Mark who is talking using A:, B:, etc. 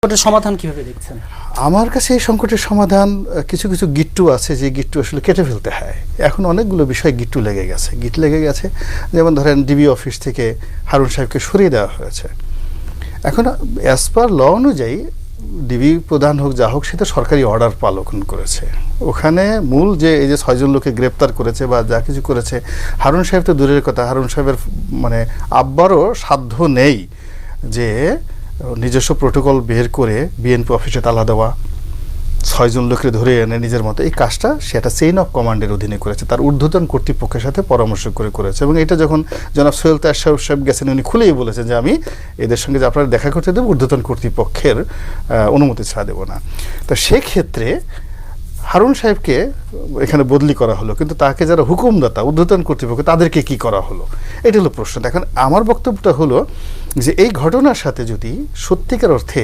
A: সংকটের সমাধান কিভাবে দেখছেন?
B: আমার কাছে এই সংকটের সমাধান কিছু কিছু গিট্টু আছে, যে গিট্টু আসলে কেটে ফেলতে হয়। এখন অনেকগুলো বিষয় গিট্টু লেগে গেছে, গিট লেগে গেছে। যেমন ধরেন ডিবি অফিস থেকে হারুন সাহেবকে সরিয়ে দেওয়া হয়েছে। এখন অ্যাজ পার ল অনুযায়ী ডিবি প্রধান হোক যা হোক, সে তো সরকারি অর্ডার পালন করেছে। ওখানে মূল যে এই যে 6 জন লোককে গ্রেপ্তার করেছে বা যা কিছু করেছে, হারুন সাহেব তো দূরের কথা, হারুন সাহেবের মানে আব্বারও সাধ্য নেই যে নিজস্ব প্রোটোকল বের করে বিএনপি অফিসে তালা দেওয়া, 6 জন লোককে ধরে এনে নিজের মতো এই কাজটা সে একটা চেইন অফ কমান্ডের অধীনে করেছে, তার ঊর্ধ্বতন কর্তৃপক্ষের সাথে পরামর্শ করে করেছে। এবং এটা যখন জনাব সোহেল তার সাহেব গেছেন, উনি খুলেই বলেছেন যে আমি এদের সঙ্গে যে আপনারা দেখা করতে দেবো, ঊর্ধ্বতন কর্তৃপক্ষের অনুমতি ছাড়া দেবো না। তো সেক্ষেত্রে হারুন সাহেবকে এখানে বদলি করা হলো, কিন্তু তাকে যারা হুকুমদাতা ঊর্ধ্বতন কর্তৃপক্ষ তাদেরকে কি করা হলো, এটা হলো প্রশ্ন। এখন আমার বক্তব্যটা হলো যে এই ঘটনার সাথে যদি সত্যিকার অর্থে